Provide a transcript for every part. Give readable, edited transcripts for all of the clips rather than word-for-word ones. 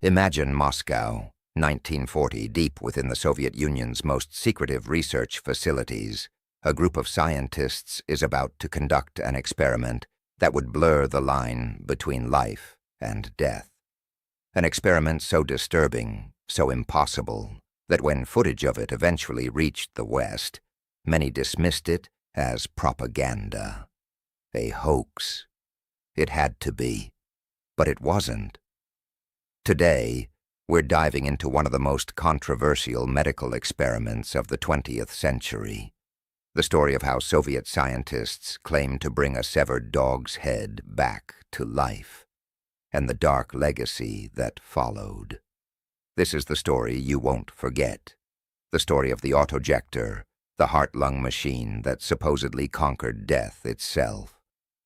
Imagine Moscow, 1940, deep within the Soviet Union's most secretive research facilities. A group of scientists is about to conduct an experiment that would blur the line between life and death. An experiment so disturbing, so impossible, that when footage of it eventually reached the West, many dismissed it as propaganda. A hoax. It had to be, but it wasn't. Today, we're diving into one of the most controversial medical experiments of the 20th century. The story of how Soviet scientists claimed to bring a severed dog's head back to life, and the dark legacy that followed. This is the story you won't forget. The story of the autojektor, the heart-lung machine that supposedly conquered death itself,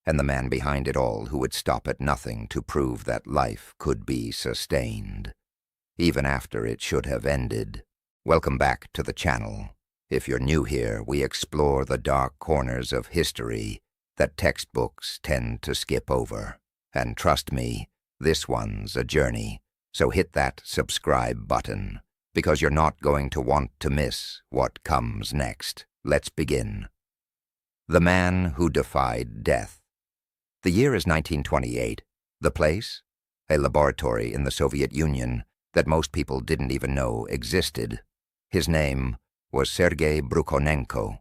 and the man behind it all who would stop at nothing to prove that life could be sustained, even after it should have ended. Welcome back to the channel. If you're new here, we explore the dark corners of history that textbooks tend to skip over. And trust me, this one's a journey, so hit that subscribe button, because you're not going to want to miss what comes next. Let's begin. The man who defied death. The year is 1928. The place? A laboratory in the Soviet Union that most people didn't even know existed. His name was Sergei Brukhonenko,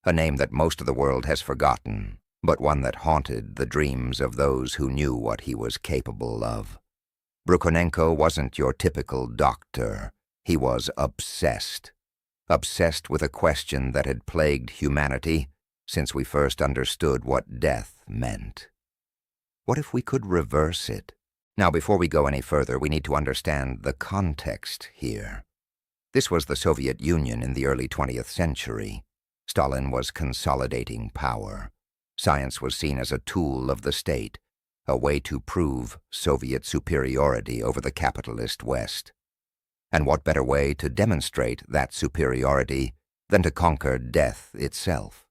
a name that most of the world has forgotten, but one that haunted the dreams of those who knew what he was capable of. Brukhonenko wasn't your typical doctor. He was obsessed. Obsessed with a question that had plagued humanity since we first understood what death meant. What if we could reverse it? Now, before we go any further, we need to understand the context here. This was the Soviet Union in the early 20th century. Stalin was consolidating power. Science was seen as a tool of the state, a way to prove Soviet superiority over the capitalist West. And what better way to demonstrate that superiority than to conquer death itself?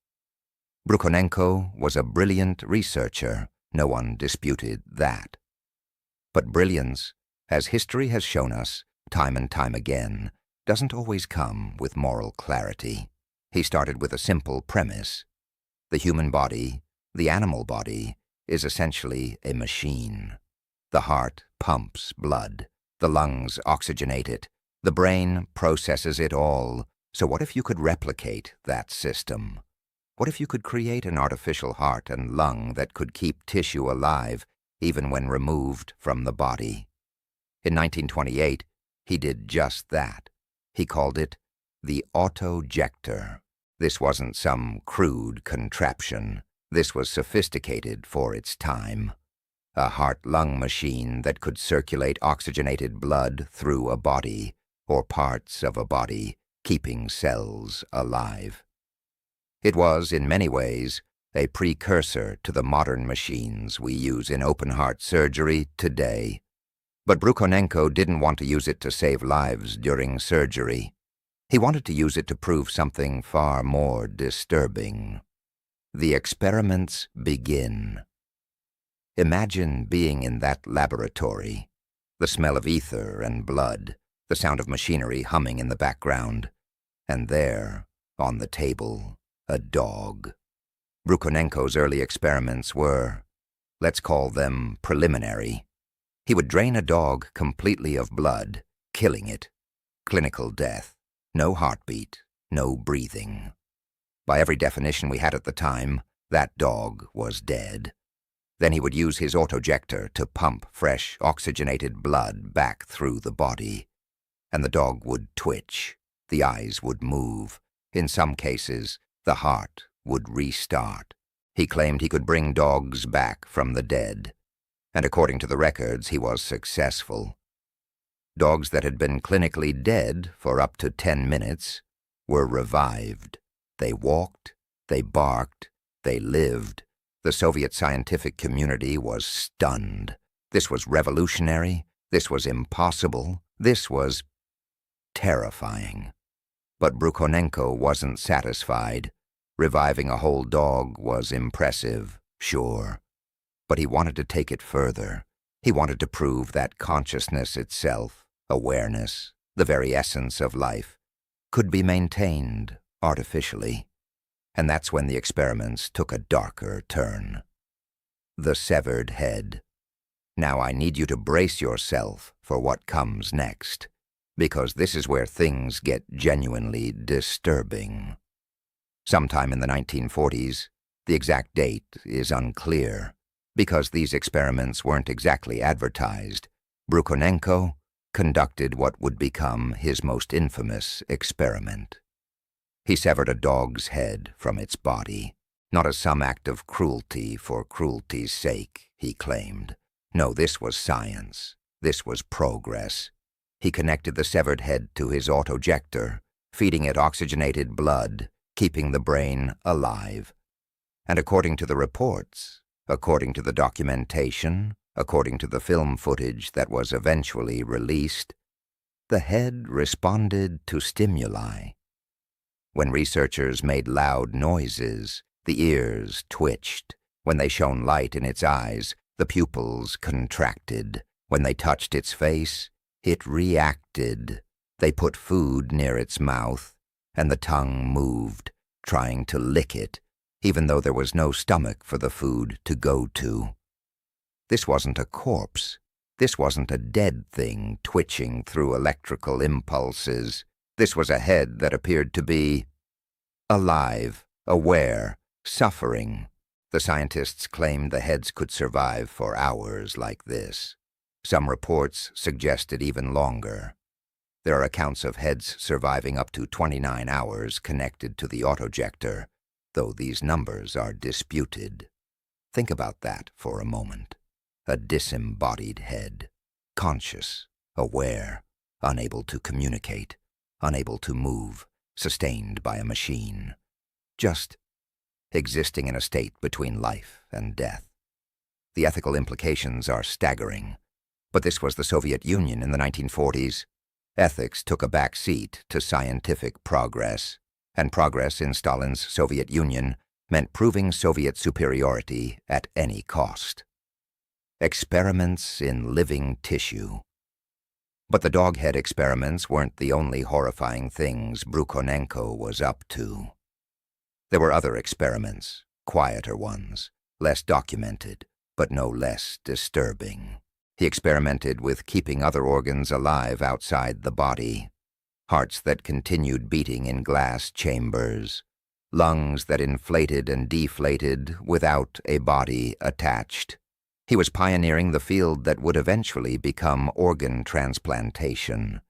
Brukhonenko was a brilliant researcher. No one disputed that. But brilliance, as history has shown us time and time again, doesn't always come with moral clarity. He started with a simple premise. The human body, the animal body, is essentially a machine. The heart pumps blood. The lungs oxygenate it. The brain processes it all. So what if you could replicate that system? What if you could create an artificial heart and lung that could keep tissue alive even when removed from the body? In 1928, he did just that. He called it the autojektor. This wasn't some crude contraption. This was sophisticated for its time. A heart-lung machine that could circulate oxygenated blood through a body, or parts of a body, keeping cells alive. It was, in many ways, a precursor to the modern machines we use in open-heart surgery today. But Brukhonenko didn't want to use it to save lives during surgery. He wanted to use it to prove something far more disturbing. The experiments begin. Imagine being in that laboratory, the smell of ether and blood, the sound of machinery humming in the background, and there, on the table, a dog. Brukhonenko's early experiments were, let's call them preliminary. He would drain a dog completely of blood, killing it. Clinical death. No heartbeat, no breathing. By every definition we had at the time, that dog was dead. Then he would use his autojektor to pump fresh, oxygenated blood back through the body. And the dog would twitch. The eyes would move. In some cases, the heart would restart. He claimed he could bring dogs back from the dead. And according to the records, he was successful. Dogs that had been clinically dead for up to 10 minutes were revived. They walked, they barked, they lived. The Soviet scientific community was stunned. This was revolutionary. This was impossible. This was terrifying. But Brukhonenko wasn't satisfied. Reviving a whole dog was impressive, sure. But he wanted to take it further. He wanted to prove that consciousness itself, awareness, the very essence of life, could be maintained artificially. And that's when the experiments took a darker turn. The severed head. Now I need you to brace yourself for what comes next, because this is where things get genuinely disturbing. Sometime in the 1940s, the exact date is unclear, because these experiments weren't exactly advertised, Brukhonenko conducted what would become his most infamous experiment. He severed a dog's head from its body, not as some act of cruelty for cruelty's sake, he claimed. No, this was science. This was progress. He connected the severed head to his autojector, feeding it oxygenated blood, keeping the brain alive. And according to the reports, according to the documentation, according to the film footage that was eventually released, the head responded to stimuli. When researchers made loud noises, the ears twitched. When they shone light in its eyes, the pupils contracted. When they touched its face, it reacted. They put food near its mouth, and the tongue moved, trying to lick it, even though there was no stomach for the food to go to. This wasn't a corpse. This wasn't a dead thing twitching through electrical impulses. This was a head that appeared to be alive, aware, suffering. The scientists claimed the heads could survive for hours like this. Some reports suggested even longer. There are accounts of heads surviving up to 29 hours connected to the autojector, though these numbers are disputed. Think about that for a moment. A disembodied head, conscious, aware, unable to communicate, unable to move, sustained by a machine, just existing in a state between life and death. The ethical implications are staggering, but this was the Soviet Union in the 1940s. Ethics took a back seat to scientific progress, and progress in Stalin's Soviet Union meant proving Soviet superiority at any cost. Experiments in living tissue. But the doghead experiments weren't the only horrifying things Brukhonenko was up to. There were other experiments, quieter ones, less documented, but no less disturbing. He experimented with keeping other organs alive outside the body. Hearts that continued beating in glass chambers, lungs that inflated and deflated without a body attached. He was pioneering the field that would eventually become organ transplantation,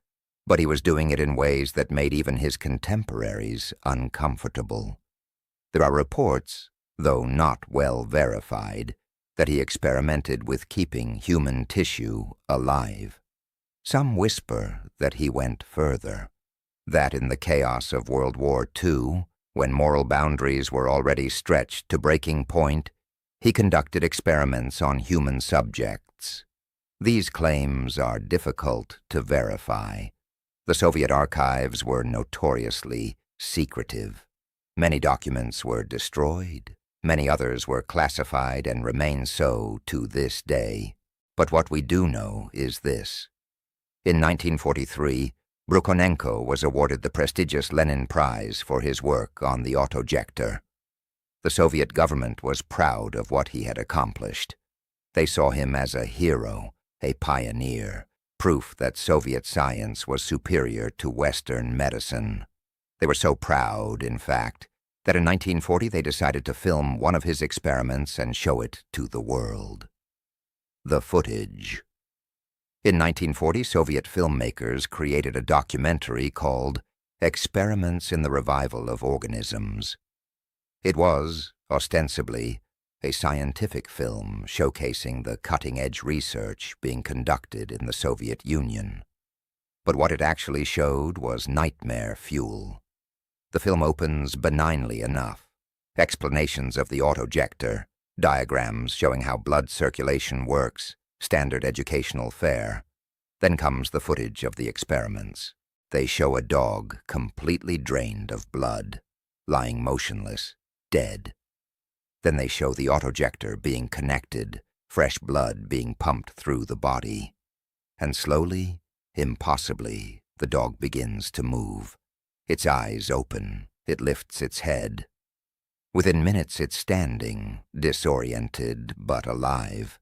but he was doing it in ways that made even his contemporaries uncomfortable. There are reports, though not well verified, that he experimented with keeping human tissue alive. Some whisper that he went further, that in the chaos of World War II, when moral boundaries were already stretched to breaking point, he conducted experiments on human subjects. These claims are difficult to verify. The Soviet archives were notoriously secretive. Many documents were destroyed. Many others were classified and remain so to this day. But what we do know is this. In 1943, Brukhonenko was awarded the prestigious Lenin Prize for his work on the autojector. The Soviet government was proud of what he had accomplished. They saw him as a hero, a pioneer, proof that Soviet science was superior to Western medicine. They were so proud, in fact, that in 1940 they decided to film one of his experiments and show it to the world. The footage. In 1940, Soviet filmmakers created a documentary called Experiments in the Revival of Organisms. It was, ostensibly, a scientific film showcasing the cutting-edge research being conducted in the Soviet Union. But what it actually showed was nightmare fuel. The film opens benignly enough. Explanations of the autojector, diagrams showing how blood circulation works, standard educational fare. Then comes the footage of the experiments. They show a dog completely drained of blood, lying motionless, dead. Then they show the autojector being connected, fresh blood being pumped through the body. And slowly, impossibly, the dog begins to move. Its eyes open, it lifts its head. Within minutes it's standing, disoriented but alive.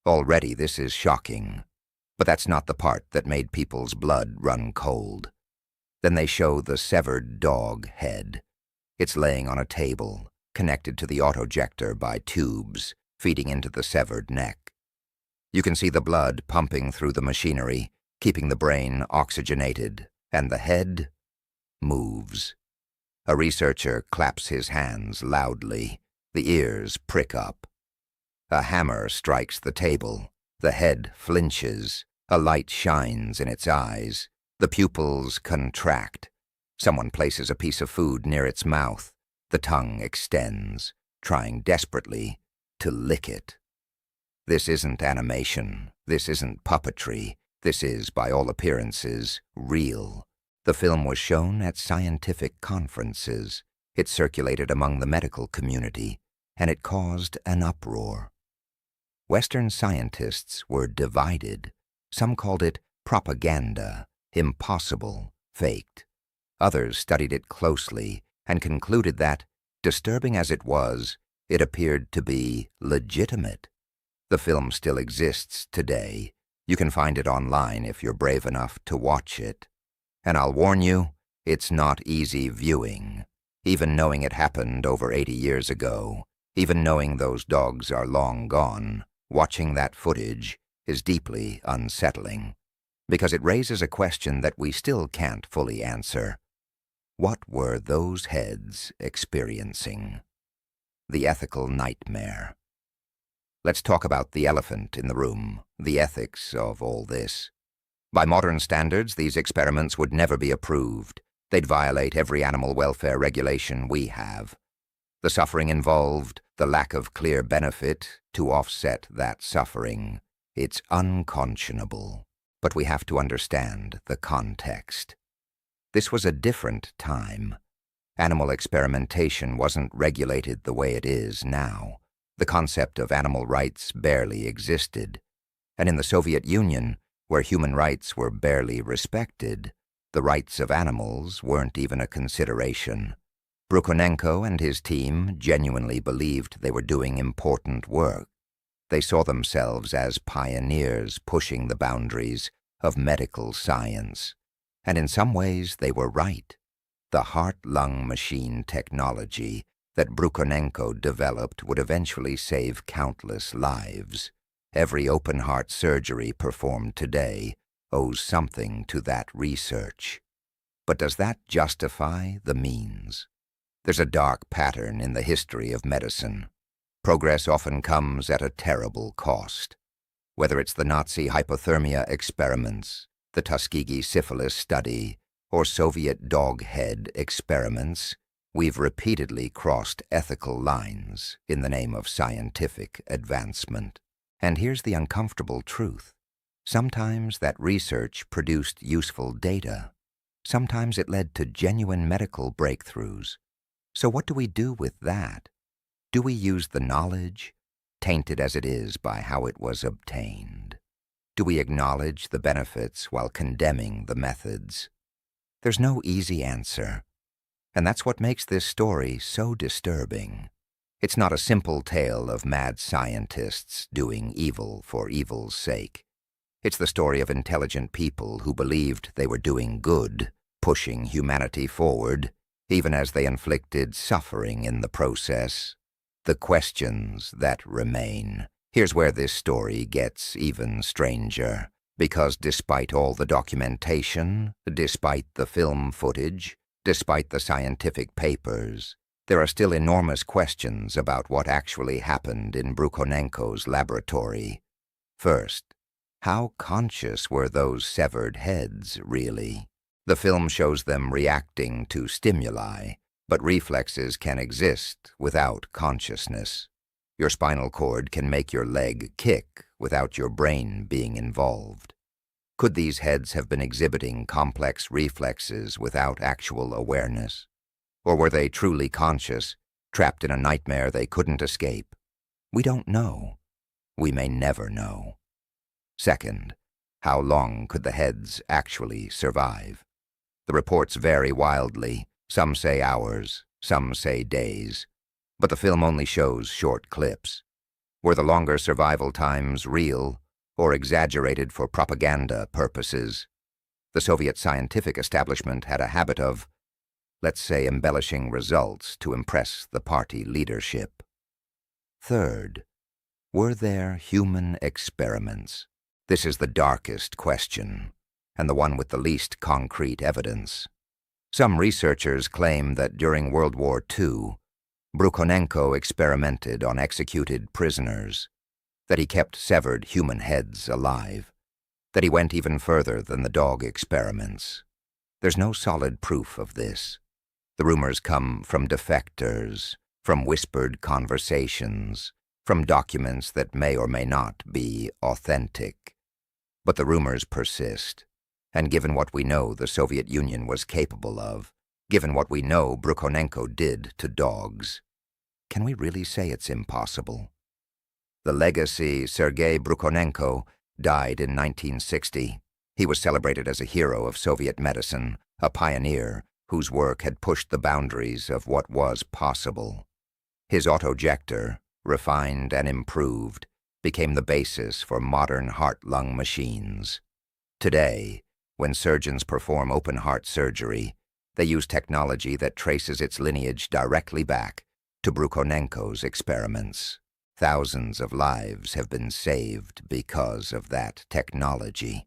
Already this is shocking, but that's not the part that made people's blood run cold. Then they show the severed dog head. It's laying on a table, connected to the autojector by tubes, feeding into the severed neck. You can see the blood pumping through the machinery, keeping the brain oxygenated, and the head moves. A researcher claps his hands loudly. The ears prick up. A hammer strikes the table. The head flinches. A light shines in its eyes. The pupils contract. Someone places a piece of food near its mouth. The tongue extends, trying desperately to lick it. This isn't animation. This isn't puppetry. This is, by all appearances, real. The film was shown at scientific conferences. It circulated among the medical community, and it caused an uproar. Western scientists were divided. Some called it propaganda, impossible, faked. Others studied it closely and concluded that, disturbing as it was, it appeared to be legitimate. The film still exists today. You can find it online if you're brave enough to watch it. And I'll warn you, it's not easy viewing. Even knowing it happened over 80 years ago, even knowing those dogs are long gone, watching that footage is deeply unsettling, because it raises a question that we still can't fully answer. What were those heads experiencing? The ethical nightmare. Let's talk about the elephant in the room, the ethics of all this. By modern standards, these experiments would never be approved. They'd violate every animal welfare regulation we have. The suffering involved, the lack of clear benefit to offset that suffering. It's unconscionable, but we have to understand the context. This was a different time. Animal experimentation wasn't regulated the way it is now. The concept of animal rights barely existed. And in the Soviet Union, where human rights were barely respected, the rights of animals weren't even a consideration. Brukhonenko and his team genuinely believed they were doing important work. They saw themselves as pioneers pushing the boundaries of medical science. And in some ways they were right. The heart-lung machine technology that Brukhonenko developed would eventually save countless lives. Every open-heart surgery performed today owes something to that research. But does that justify the means? There's a dark pattern in the history of medicine. Progress often comes at a terrible cost. Whether it's the Nazi hypothermia experiments, the Tuskegee syphilis study, or Soviet dog head experiments, we've repeatedly crossed ethical lines in the name of scientific advancement. And here's the uncomfortable truth. Sometimes that research produced useful data. Sometimes it led to genuine medical breakthroughs. So what do we do with that? Do we use the knowledge, tainted as it is by how it was obtained? Do we acknowledge the benefits while condemning the methods? There's no easy answer. And that's what makes this story so disturbing. It's not a simple tale of mad scientists doing evil for evil's sake. It's the story of intelligent people who believed they were doing good, pushing humanity forward, even as they inflicted suffering in the process. The questions that remain. Here's where this story gets even stranger, because despite all the documentation, despite the film footage, despite the scientific papers, there are still enormous questions about what actually happened in Brukhonenko's laboratory. First, how conscious were those severed heads, really? The film shows them reacting to stimuli, but reflexes can exist without consciousness. Your spinal cord can make your leg kick without your brain being involved. Could these heads have been exhibiting complex reflexes without actual awareness? Or were they truly conscious, trapped in a nightmare they couldn't escape? We don't know. We may never know. Second, how long could the heads actually survive? The reports vary wildly. Some say hours, some say days. But the film only shows short clips. Were the longer survival times real or exaggerated for propaganda purposes? The Soviet scientific establishment had a habit of, let's say, embellishing results to impress the party leadership. Third, were there human experiments? This is the darkest question, and the one with the least concrete evidence. Some researchers claim that during World War II, Brukhonenko experimented on executed prisoners, that he kept severed human heads alive, that he went even further than the dog experiments. There's no solid proof of this. The rumors come from defectors, from whispered conversations, from documents that may or may not be authentic. But the rumors persist, and given what we know the Soviet Union was capable of, given what we know Brukhonenko did to dogs, can we really say it's impossible? The legacy Sergei Brukhonenko died in 1960. He was celebrated as a hero of Soviet medicine, a pioneer whose work had pushed the boundaries of what was possible. His autojektor, refined and improved, became the basis for modern heart-lung machines. Today, when surgeons perform open-heart surgery, they use technology that traces its lineage directly back to Brukhonenko's experiments. Thousands of lives have been saved because of that technology.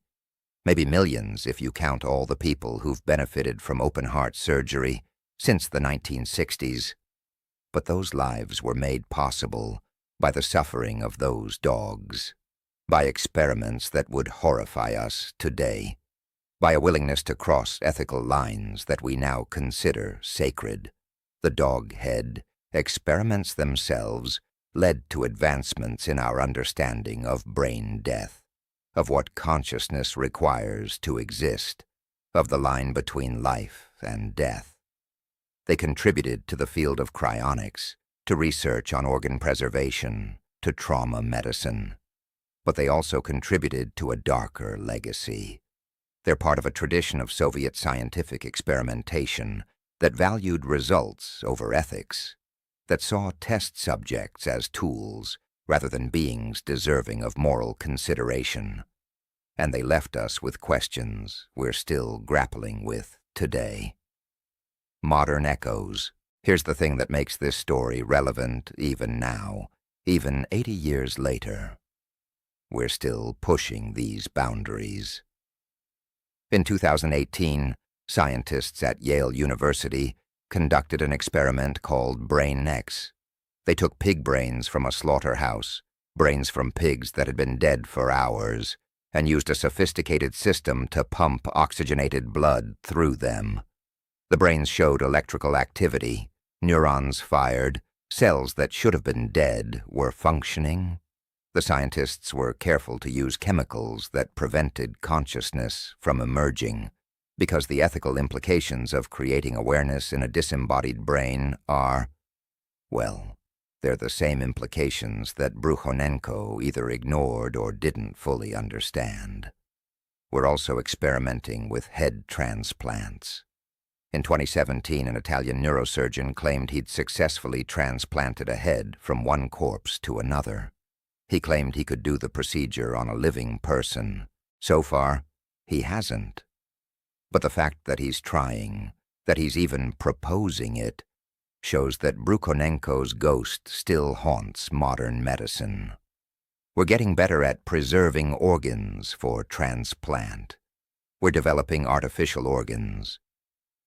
Maybe millions if you count all the people who've benefited from open-heart surgery since the 1960s. But those lives were made possible by the suffering of those dogs, by experiments that would horrify us today, by a willingness to cross ethical lines that we now consider sacred. The dog head experiments themselves led to advancements in our understanding of brain death, of what consciousness requires to exist, of the line between life and death. They contributed to the field of cryonics, to research on organ preservation, to trauma medicine. But they also contributed to a darker legacy. They're part of a tradition of Soviet scientific experimentation that valued results over ethics, that saw test subjects as tools rather than beings deserving of moral consideration. And they left us with questions we're still grappling with today. Modern echoes. Here's the thing that makes this story relevant even now, even 80 years later. We're still pushing these boundaries. In 2018, scientists at Yale University conducted an experiment called BrainX. They took pig brains from a slaughterhouse, brains from pigs that had been dead for hours, and used a sophisticated system to pump oxygenated blood through them. The brains showed electrical activity, neurons fired, cells that should have been dead were functioning. The scientists were careful to use chemicals that prevented consciousness from emerging, because the ethical implications of creating awareness in a disembodied brain are, well, they're the same implications that Brukhonenko either ignored or didn't fully understand. We're also experimenting with head transplants. In 2017, an Italian neurosurgeon claimed he'd successfully transplanted a head from one corpse to another. He claimed he could do the procedure on a living person. So far, he hasn't. But the fact that he's trying, that he's even proposing it, shows that Brukhonenko's ghost still haunts modern medicine. We're getting better at preserving organs for transplant. We're developing artificial organs.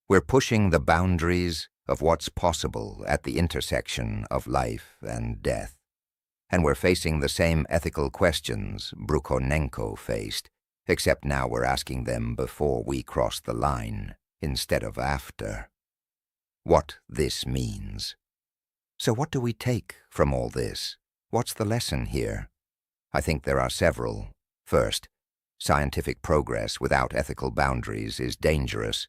We're pushing the boundaries of what's possible at the intersection of life and death. And we're facing the same ethical questions Brukhonenko faced, except now we're asking them before we cross the line, instead of after. What this means. So what do we take from all this? What's the lesson here? I think there are several. First, scientific progress without ethical boundaries is dangerous.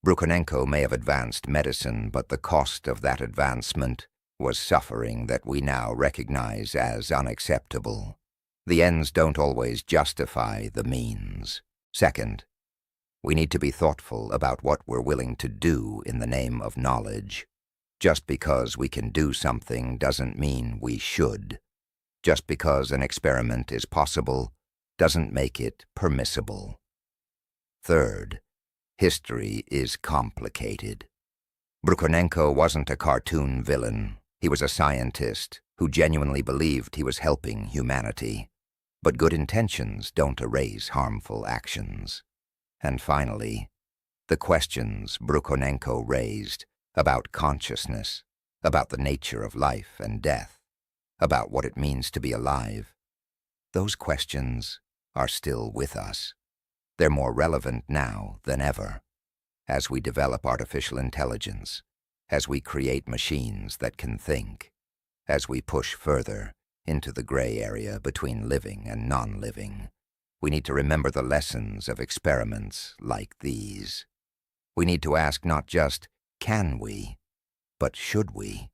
Brukhonenko may have advanced medicine, but the cost of that advancement was suffering that we now recognize as unacceptable. The ends don't always justify the means. Second, we need to be thoughtful about what we're willing to do in the name of knowledge. Just because we can do something doesn't mean we should. Just because an experiment is possible doesn't make it permissible. Third, history is complicated. Brukhonenko wasn't a cartoon villain. He was a scientist who genuinely believed he was helping humanity. But good intentions don't erase harmful actions. And finally, the questions Brukhonenko raised about consciousness, about the nature of life and death, about what it means to be alive, those questions are still with us. They're more relevant now than ever, as we develop artificial intelligence, as we create machines that can think, as we push further into the gray area between living and non-living. We need to remember the lessons of experiments like these. We need to ask not just, can we, but should we?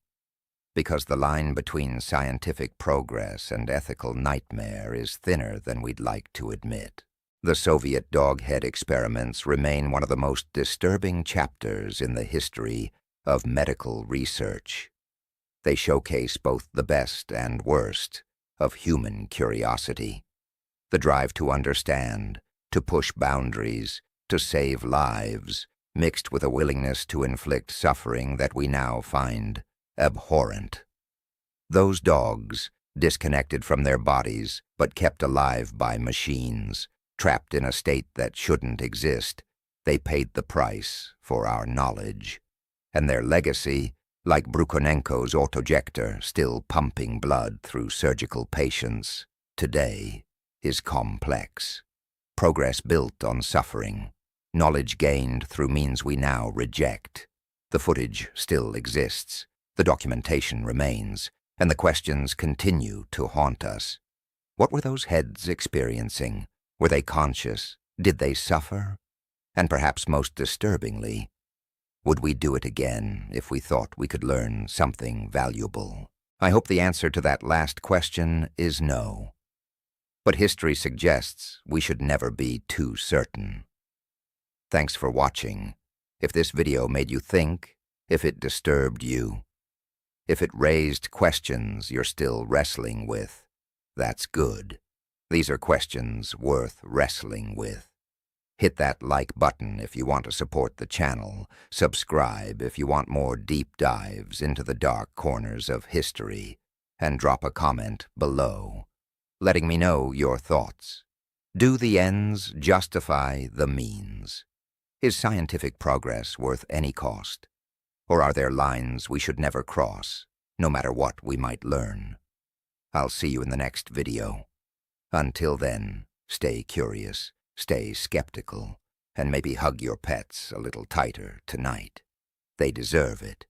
Because the line between scientific progress and ethical nightmare is thinner than we'd like to admit. The Soviet doghead experiments remain one of the most disturbing chapters in the history of medical research. They showcase both the best and worst of human curiosity. The drive to understand, to push boundaries, to save lives, mixed with a willingness to inflict suffering that we now find abhorrent. Those dogs, disconnected from their bodies but kept alive by machines, trapped in a state that shouldn't exist, they paid the price for our knowledge. And their legacy, like Brukhonenko's autojektor still pumping blood through surgical patients, today is complex. Progress built on suffering, knowledge gained through means we now reject. The footage still exists, the documentation remains, and the questions continue to haunt us. What were those heads experiencing? Were they conscious? Did they suffer? And perhaps most disturbingly, would we do it again if we thought we could learn something valuable? I hope the answer to that last question is no. But history suggests we should never be too certain. Thanks for watching. If this video made you think, if it disturbed you, if it raised questions you're still wrestling with, that's good. These are questions worth wrestling with. Hit that like button if you want to support the channel. Subscribe if you want more deep dives into the dark corners of history. And drop a comment below, letting me know your thoughts. Do the ends justify the means? Is scientific progress worth any cost? Or are there lines we should never cross, no matter what we might learn? I'll see you in the next video. Until then, stay curious, stay skeptical, and maybe hug your pets a little tighter tonight. They deserve it.